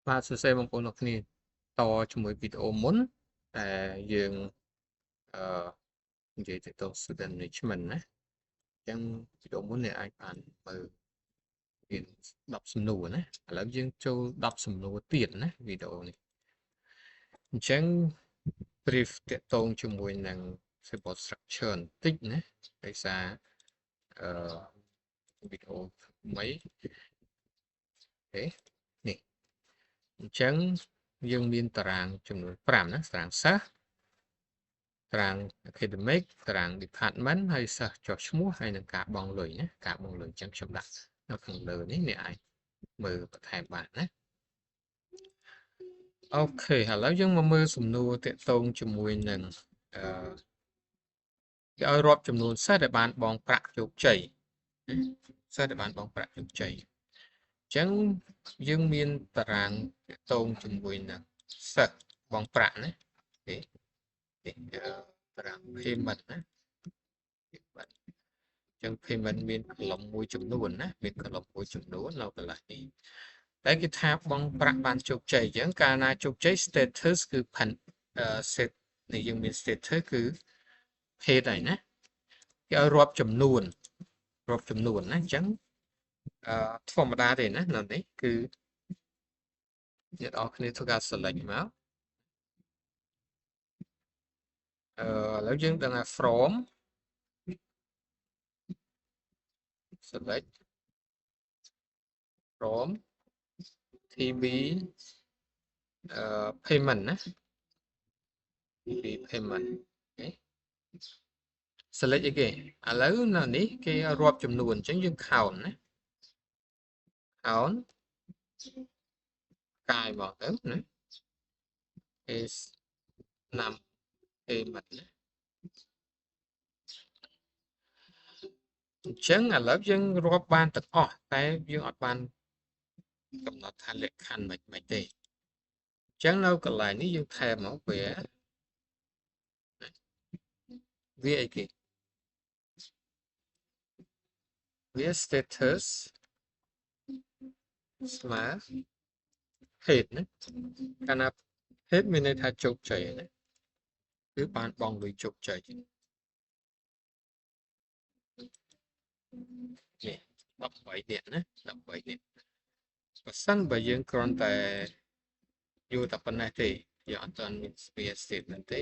បាទសួស្តីបងប្អូនអរគ្នាតជាមួយវីដេអូមុនតែយើងនិយាយទៅ student management ណាអញ្ចឹងវីដេអូមុនអ្នកអាចបានមើលមាន10សំណួរណាឥឡូវយើងចូល10សំណួរទៀតណាវីដេអូនេះអញ្ចឹង brief តាក់ទងជាមួយនឹង symbol structure បន្តិចណាដោយសារវីដេអូថ្មីអូខេនេះអញ្ចឹងយើងមានតារាងចំនួន5ណាតារាងសិស្សតារាង academic តារាង department ហើយសិស្សចុះឈ្មោះហើយនឹងការបង់លុយណាការបង់លុយអញ្ចឹងខ្ញុំដាក់នៅខាងលើនេះអ្នកអាចមើលបន្ថែមបានណាអូខេឥឡូវយើងមកមើលសំណួរតាក់ទងជាមួយនឹងគេឲ្យរាប់ចំនួនសិស្សដែលបានបង់ប្រាក់ជោគជ័យសិស្សដែលបានបង់ប្រាក់ជោគជ័យអញ្ចឹងយើងមានតារាងតាក់ទងជាមួយនឹងសិស្សបង់ប្រាក់ណាទេតារាង payment ណា payment អញ្ចឹង payment មាន column មួយចំនួនណាមាន column មួយចំនួននៅកន្លែងនេះតែគេថាបង់ប្រាក់បានជោគជ័យអញ្ចឹងកាលណាជោគជ័យ status គឺ set នេះយើងមាន status គឺ paid ហើយណាគេឲ្យរាប់ចំនួនណាអញ្ចឹងធម្មតាទេណានៅនេះគឺអ្នកនរគ្នាធ្វើការ select មកឥឡូវយើងដឹងថា from select from TB payment ណា TB payment អូខេ select អីគេឥឡូវនៅនេះគេរាប់ចំនួនអញ្ចឹងយើង count ណា count កាយមកទៅណា is num payment ណាអញ្ចឹងឥឡូវយើងរាប់បានទាំងអស់តែយើងអត់បានកំណត់ថាលក្ខខណ្ឌមិនទេអញ្ចឹងនៅកន្លែងនេះយើងថែមមកវាអីគេវា status ស្មើ paid ណាកាលណា paid មានន័យថាជោគជ័យណាគឺបានបង់លុយជោគជ័យនេះ13នាក់ណា13នាក់បើសិនបើយើងគ្រាន់តែយល់តែប៉ុណ្ណេះទេយើងអត់ទាន់មាន space statement ទេ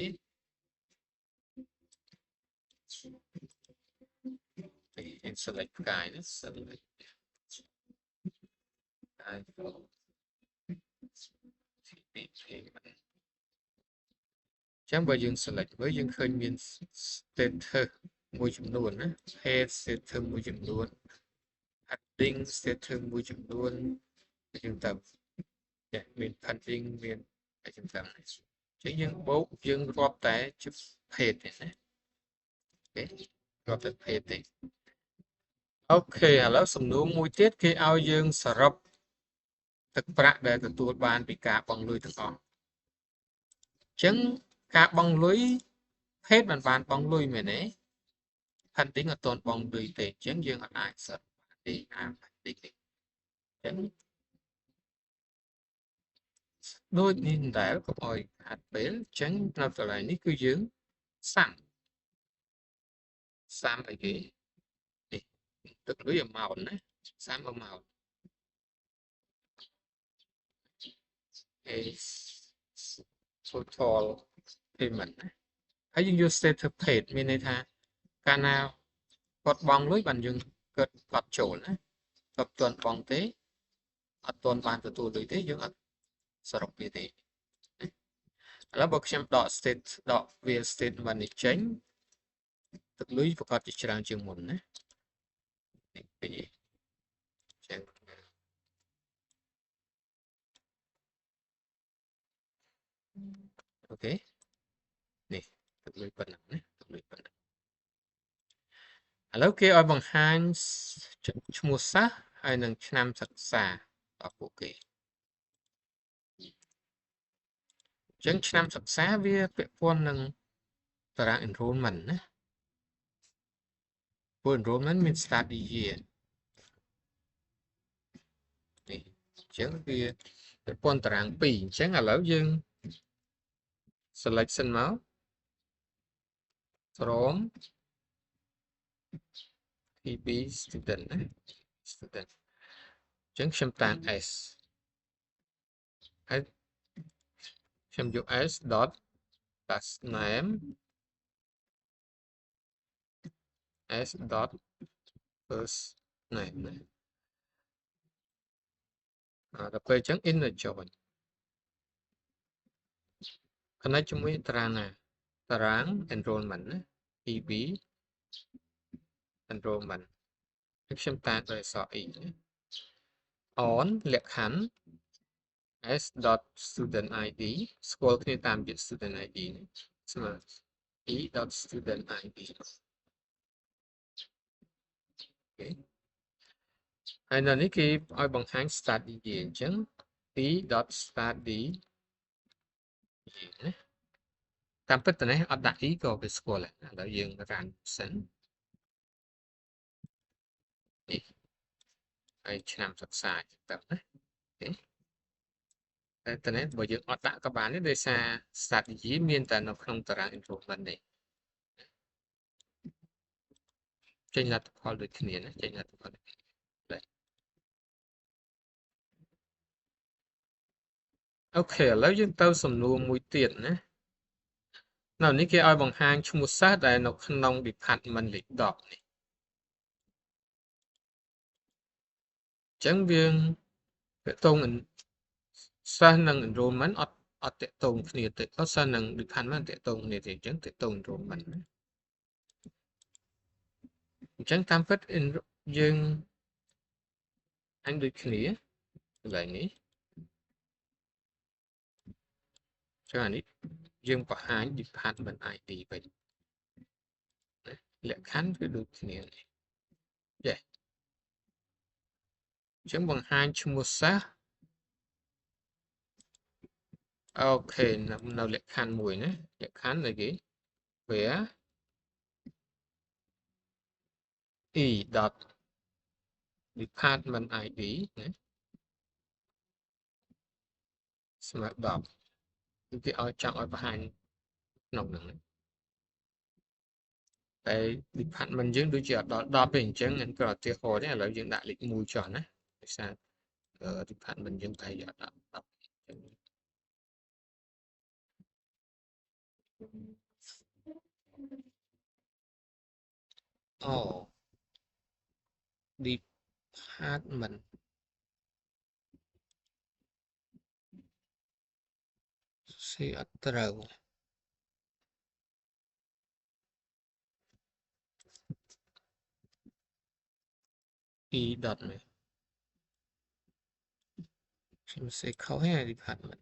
យើង select ផ្កាយណា select ផ្កាយ payment ចឹងបើយើង select មើលយើងឃើញមាន status មួយចំនួនណា head status មួយចំនួន heading status មួយចំនួនយើងទៅមាន heading មានអីចឹងទៅចឹងយើងបូកយើងរាប់តែជា page ទេណាអូខេរាប់តែ page ទេអូខេឥឡូវសំណួរមួយទៀតគេឲ្យយើងសរុបទឹកប្រាក់ដែលទទួលបានពីការបង់លុយទាំងអស់ចឹងការបង់លុយ page បានបង់លុយមែនទេ heading អត់ទាន់បង់លុយទេចឹងយើងអត់អាចសរុបបានទេheading នេះចឹងដូចនេះដែរកុំឲ្យខាត់ពេលអញ្ចឹងនៅកន្លែងនេះគឺយើងសាំអីគេនេះទឹកលុយ amount ណាសាំ amount is total payment ណាហើយយើងយក status paid មានន័យថាកាលណាគាត់បង់លុយបានយើងគាត់ចូលណាគាត់ទាន់បង់ទេអត់ទាន់បានទទួលលុយទេយើងអត់សរុបវាទេឥឡូវបើខ្ញុំដក វា statement នេះចេញទឹកលុយប្រកាសជាច្រើនជាងមុនណានេះពីចឹងអូខេនេះទឹកលុយប៉ុណ្ណឹងណាទឹកលុយប៉ុណ្ណឹងឥឡូវគេឲ្យបង្ហាញឈ្មោះសិស្សហើយនឹងឆ្នាំសិក្សារបស់ពួកគេអញ្ចឹងឆ្នាំសិក្សាវាពាក់ព័ន្ធនឹងតារាង enrollment ណាព្រោះ enrollment មាន study year នេះអញ្ចឹងវា ពាន់តារាង2អញ្ចឹងឥឡូវយើង selection មក from TB student ណា student អញ្ចឹងខ្ញុំតាំង s ហើយខ្ញុំយក s dot last name s dot first name ណាដល់ពេលអញ្ចឹង inner join connect ជាមួយតារាងណាតារាង enrollment ណា TB enrollment ខ្ញុំតាំងដោយអក្សរ e ណា on លក្ខខណ្ឌ s dot student id ស្គាល់គ្នាតាមពាក្យ student id នេះស្មើ e dot student id អូខេហើយនៅនេះគេឲ្យបង្ហាញ study year អញ្ចឹង e dot study year ណាតាមពិតទៅនេះអត់ដាក់ e ក៏វាស្គាល់ដែរឥឡូវយើង run សិននេះហើយឆ្នាំសិក្សាទៅណាអូខេតែទៅនេះបើយើងអត់ដាក់ក៏បានទេដោយសារ study year មានតែនៅក្នុងតារាង enrollment នេះចេញលទ្ធផលដូចគ្នាណាចេញលទ្ធផលដូចគ្នាអូខេឥឡូវយើងទៅសំណួរមួយទៀតណានៅនេះគេឲ្យបង្ហាញឈ្មោះសិស្សដែលនៅក្នុង department លេខ10នេះអញ្ចឹងវាតកតងសិស្សនឹង enrollment អត់តកតងគ្នាទេសិស្សនឹង department តកតងគ្នាទេអញ្ចឹងតកតង enrollment ណាអញ្ចឹងតាមពិតយើងអញដូចគ្នាកន្លែងនេះចឹងអានេះយើងបង្ហាញ department ID វិញលក្ខខណ្ឌគឺដូចគ្នានេះចេះអញ្ចឹងបង្ហាញឈ្មោះសិស្សអូខេនៅលក្ខខណ្ឌមួយណាលក្ខខណ្ឌអីគេ where e dot department ID ណាស្មើ10គឺគេឲ្យចង់ឲ្យបង្ហាញក្នុងហ្នឹងតែ department យើងដូចជាអត់ដល់10ទេអញ្ចឹងហ្នឹងក៏ឧទាហរណ៍ទេឥឡូវយើងដាក់លេខ1ចុះណាដោយសារ department យើងតែយកដាក់10អូ department សេអត់ត្រូវe dot នេះខ្ញុំសេខុសហើយ department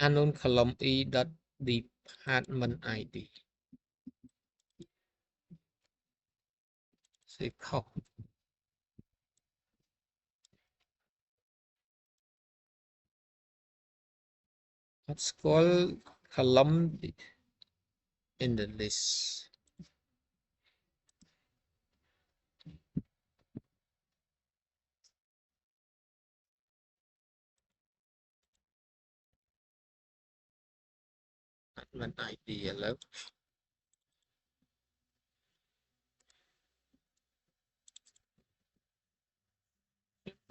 អានោះ column e dot department ID សេខុសអត់ស្គាល់ column in the list អត់មាន ID ឥឡូវ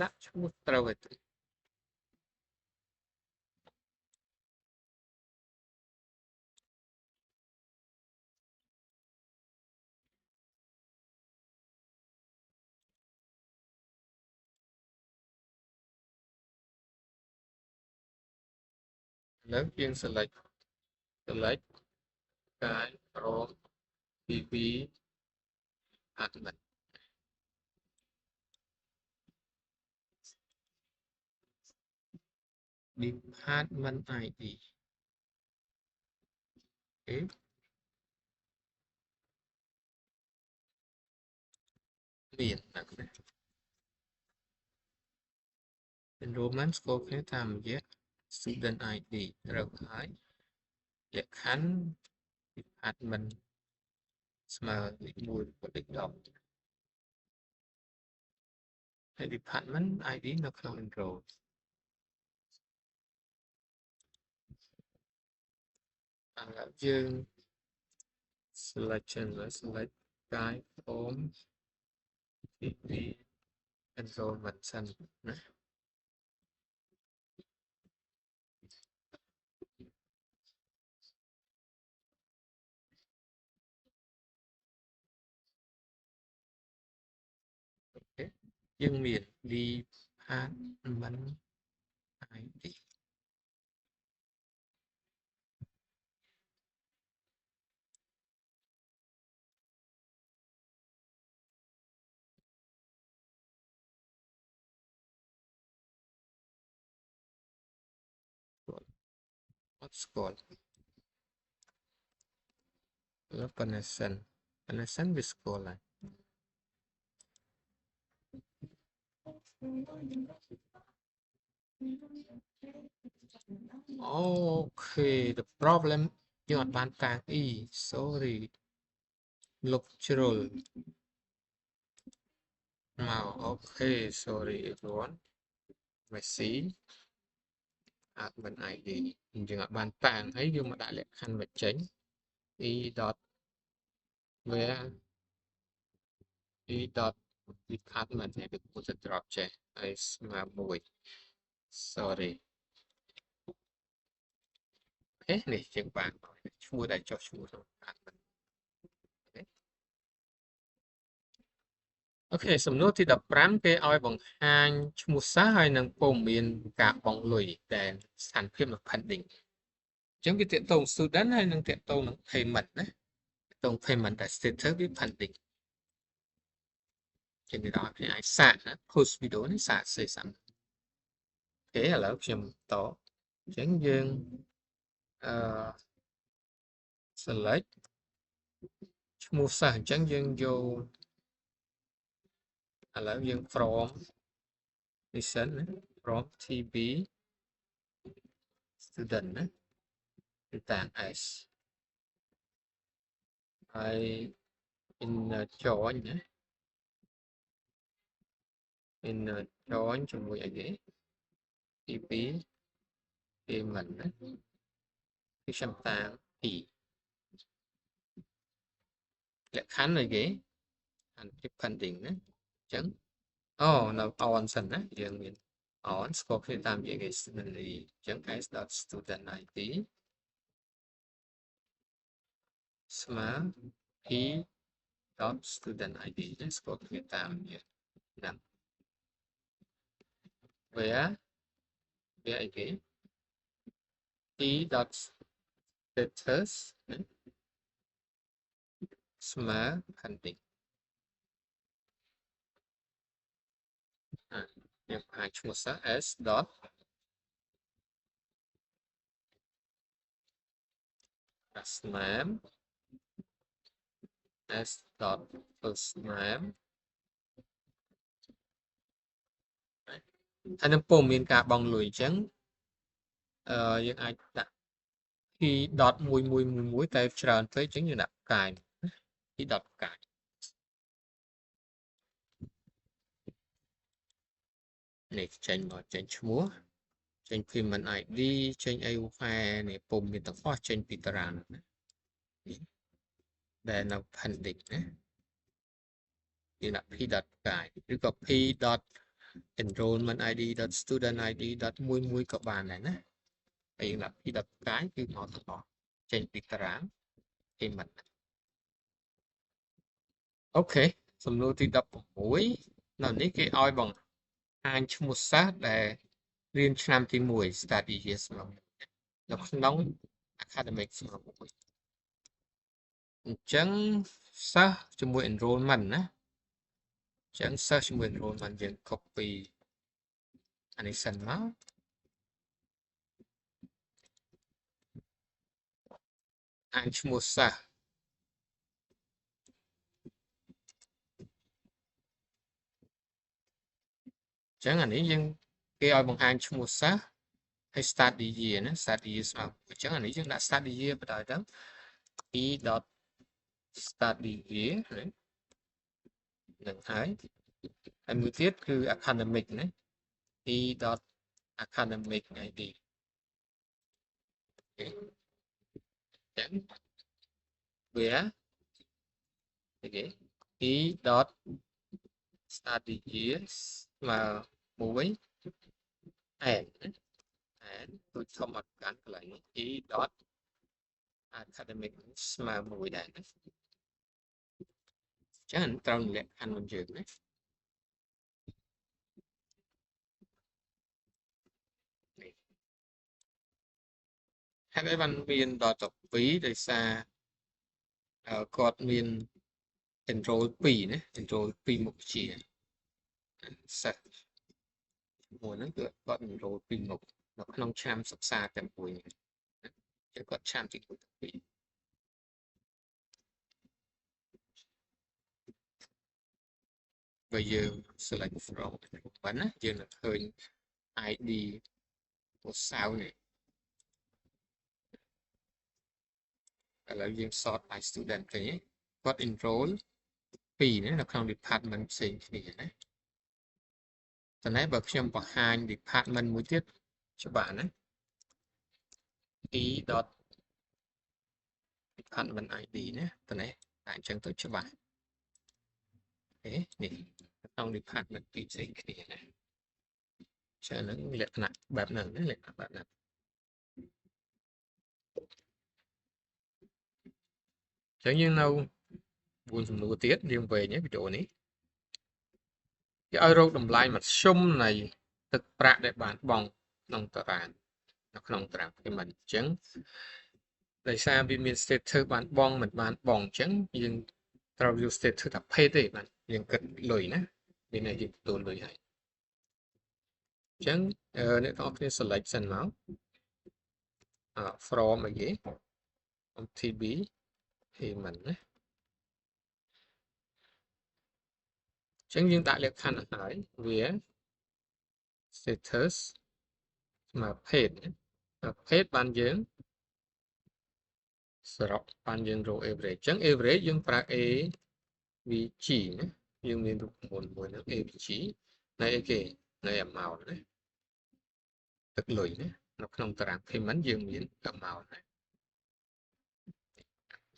ដាក់ឈ្មោះត្រូវហើយឥឡូវយើង select កាយ from PB admin department ID អូខេមានណាស់ enrollment ស្គាល់គ្នាតាមរយៈ student ID ត្រូវហើយលក្ខខណ្ឌ department ស្មើលេខ1លេខ10ហើយ department ID នៅក្នុង enroll dương selection select cái form TV enrollment sân dương miền đi hát bắn ID what's called penesan với sekolah okay the problem you bạn tàng y sorry look churl now okay sorry everyone Messi admin ID nhưng bạn tàng ấy nhưng mà đã lệ khăn vật chánh e dot where e dot department này được một drop check is mà mùi sorry thế này chẳng bạn mua đại cho chú rồi ok សំណួរទី15គេឲ្យបង្ហាញឈ្មោះសិស្សហើយនឹងព័ត៌មានការបង់លុយដែលស្ថានភាពនៅ pending អញ្ចឹងវាទាក់ទង student ហើយនឹងទាក់ទងនឹង payment ណាទាក់ទង payment ដែល status វា pending ជាងនេះដល់គេអាចសាកណា post video នេះសាកសេសាំអូខេឥឡូវខ្ញុំតអញ្ចឹងយើងselect ឈ្មោះសិស្សអញ្ចឹងយើងយកឥឡូវយើង from listen ណា from TB student ណាគឺតាំង S ហើយ inner join ណា inner join ជាមួយអីគេ TB payment ណាគឺខ្ញុំតាំង P លក្ខខណ្ឌអីគេអាន pending ណាអញ្ចឹងអូនៅ on សិនណាយើងមាន on ស្គាល់គ្នាតាមនិយាយគេ student ID អញ្ចឹង s.student ID ស្មើ p .student ID ណាស្គាល់គ្នាតាមនិយាយហ្នឹង where អីគេ p .status ណាស្មើ pending យើងអាចឈ្មោះសិស្ស s. last name s. first name ហើយនឹងព័ត៌មានការបង់លុយអញ្ចឹងយើងអាចដាក់ p. 1111តែច្រើនពេកអញ្ចឹងយើងដាក់ផ្កាយ p. ផ្កាយនេះចេញមកចេញឈ្មោះចេញ payment ID ចេញ AUFA នេះពុំមានទាំងអស់ចេញពីតារាងណាដែលនៅ pending ណាយើងដាក់ p. ផ្កាយឬក៏ p. enrollment ID student ID 11ក៏បានដែរណាហើយយើងដាក់ p. ផ្កាយគឺមកទាំងអស់ចេញពីតារាង payment អូខេសំណួរទី16នៅនេះគេឲ្យបង្ហាញឈ្មោះសិស្សដែលរៀនឆ្នាំទី1 study year ស្មើនៅក្នុង academic ស្មើអញ្ចឹងសិស្សជាមួយ enrollment ណាអញ្ចឹងសិស្សជាមួយ enrollment យើង copy អានេះសិនមកអានឈ្មោះសិស្សអញ្ចឹងអានេះយើងគេឲ្យបង្ហាញឈ្មោះសិស្សហើយ study year ណា study year ស្មើអញ្ចឹងអានេះយើងដាក់ study year បណ្ដោយទៅ e. study year នឹងហើយមួយទៀតគឺ academic ណា e. academic ID and where okay e dot study years mà mũi and tôi thông mặt cản lại e dot academics mà mũi đàn chẳng trong lệ anh mình dừng đấy hai văn viên đo tập phí để xa cọt miền enroll phí nhé enroll phí một chỉ sa mùa nó được cọt enroll phí một nó không chăm sắp xa tầm cuối chỉ cọt chăm chỉ của phí bây giờ select from bắn á giờ là hơi ID một sao này là riêng sort by student cái nhé cọt enroll phí này là không department gì nàyตอนนี้បើខ្ញុំបង្ហាញ department មួយទៀតច្បាស់ណា e dot department id ណាតើនេះតែអញ្ចឹងទៅច្បាស់នេះក្នុង department ពីរផ្សេងគ្នាណាចឹងហ្នឹងលក្ខណៈបែបហ្នឹងណាលក្ខណៈបែបហ្នឹងចឹងយើងនៅ4សំណួរទៀតយើងវែងវីដេអូនេះគេឲ្យរកតម្លៃមធ្យមនៃទឹកប្រាក់ដែលបានបង់ក្នុងតារាងនៅក្នុងតារាង payment អញ្ចឹងដោយសារវាមាន status បានបងមិនបានបងអញ្ចឹងយើងត្រូវយក status ថា paid ទេបាទយើងគិតលុយណាមានន័យយើងទទួលលុយហើយអញ្ចឹងអ្នកទាំងអស់គ្នា select សិនមកfrom អីគេ MTB payment ណាអញ្ចឹងយើងដាក់លក្ខខណ្ឌឲ្យហើយវា status ស្មើ paid ណា paid បានយើងសរុបបានយើងរក average អញ្ចឹង average យើងប្រើ AVG ណាយើងមានរូបមន្តមួយហ្នឹង AVG នៃអីគេនៃ amount ណាទឹកលុយណានៅក្នុងតារាង payment យើងមាន amount ណា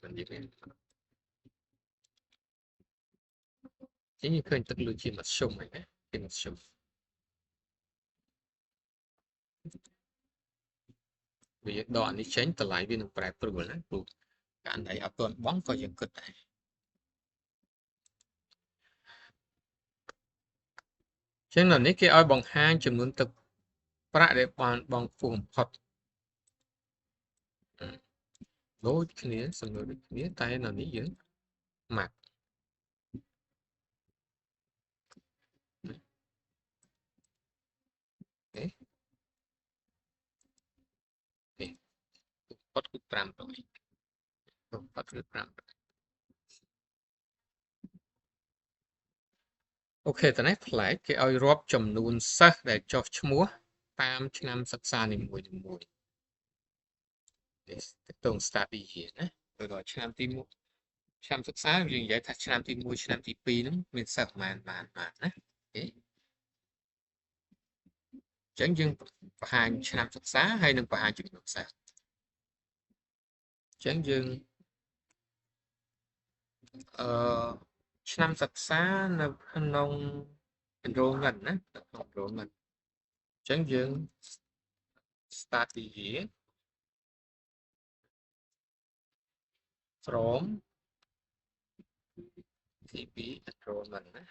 មិននិយាយមានជាងឃើញទឹកលុយជាមធ្យមហ្នឹងណាជាមធ្យមវាដកនេះចេញតម្លៃវានឹងប្រែប្រួលណាព្រោះការដែលអត់ទាន់បង់ក៏យើងគិតដែរចឹងនៅនេះគេឲ្យបង្ហាញចំនួនទឹកប្រាក់ដែលបានបង់ខ្ពស់បំផុតដូចគ្នាសំណួរដូចគ្នាតែនៅនេះយើងម៉ាក់បំផុតគឺ500បំផុតគឺ500អូខេតើនេះផ្លែកគេឲ្យរាប់ចំនួនសិស្សដែលចុះឈ្មោះតាមឆ្នាំសិក្សានីមួយៗទៅតង study year ណាទៅដល់ឆ្នាំទី1ឆ្នាំសិក្សាយើងនិយាយថាឆ្នាំទី1ឆ្នាំទី2ហ្នឹងមានសិស្សប្រហែលណាអូខេចឹងយើងបង្ហាញឆ្នាំសិក្សាហើយនឹងបង្ហាញចំនួនសិស្សចឹងយើងឆ្នាំសិក្សានៅក្នុង enrollment ណានៅក្នុង enrollment ចឹងយើង study year from TB enrollment ណា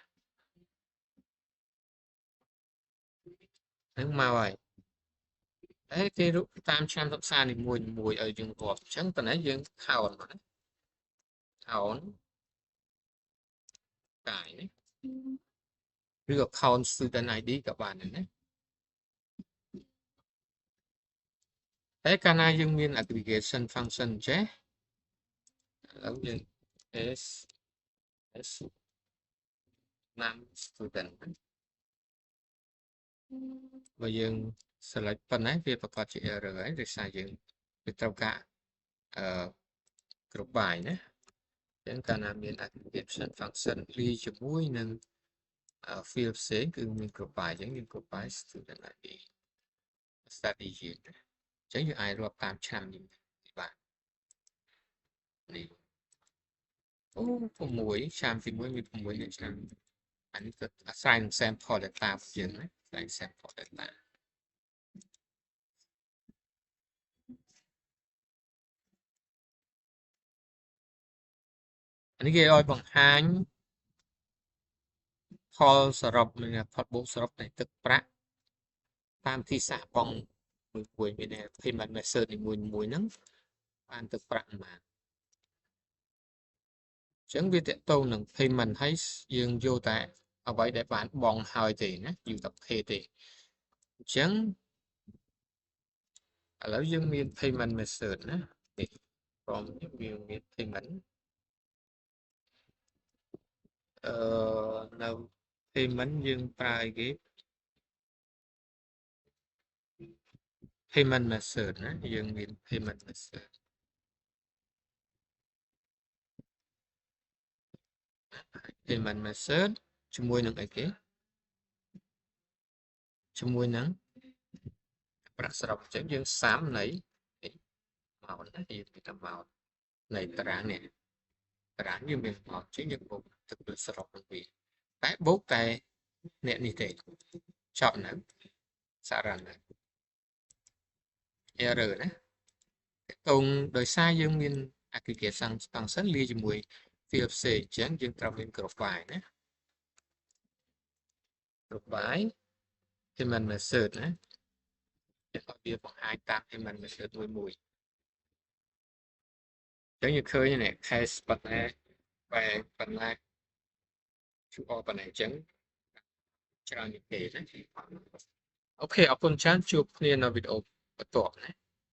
ហ្នឹងមកហើយតែគេរូបតាមឆ្នាំសិក្សានីមួយៗឲ្យយើងរាប់អញ្ចឹងតើយើង count មកណា count កាយណាឬក៏ count student ID ក៏បានដែរណាតែកាលណាយើងមាន aggregation function ចេះឥឡូវយើង s num student បើយើង select ប៉ុណ្ណេះវាប្រកាសជា error ហើយដោយសារយើងវាត្រូវការគ្រប់បាយណាអញ្ចឹងកាលណាមាន aggregation function លាយជាមួយនឹង field ផ្សេងគឺមានគ្រប់បាយអញ្ចឹងយើងគ្រប់បាយ student ID study year អញ្ចឹងយើងអាចរាប់តាមឆ្នាំនេះបាទ នេះអូ6ឆ្នាំទី1មាន6អ្នកឆ្នាំអានេះគឺអាស្រ័យនឹង sample data របស់យើងណាអាស្រ័យ sample data អានេះគេឲ្យបង្ហាញផលសរុបមានផលបូកសរុបនៃទឹកប្រាក់តាមទីសាកបង់មួយមាន payment method នីមួយហ្នឹងបានទឹកប្រាក់ប៉ុន្មានអញ្ចឹងវាតកតងនឹង payment ហើយយើងយកតែអ្វីដែលបានបង់ហើយទេណាយូរតែ pay ទេអញ្ចឹងឥឡូវយើងមាន payment method ណានេះព្រមវាមាន payment នៅ payment យើងប្រើអីគេ payment method ណាយើងមាន payment method ជាមួយនឹងអីគេជាមួយនឹងប្រាក់សរុបអញ្ចឹងយើងសាំនៃម៉ោតណាយើងមានតែម៉ោតនៃតារាងនេះតារាងយើងមានម៉ោតអញ្ចឹងយើងបូកទឹកលើសរុបនឹងវាតែបូកតែអ្នកនេះទេចប់នៅសារ៉ាន់ error ណាតងដោយសារយើងមាន aggregate function លាយជាមួយ field ផ្សេងអញ្ចឹងយើងត្រូវមាន group by ណា group by payment method ណាយើងឲ្យវាបង្ហាញតាម payment method មួយអញ្ចឹងយើងឃើញនេះ case ប៉ុណ្ណាបែបប៉ុណ្ណាជួបប៉ុណ្ណាអញ្ចឹងច្រើននេះទេណាអូខេអរគុណច្រើនជួបគ្នានៅវីដេអូបន្ទាប់ណា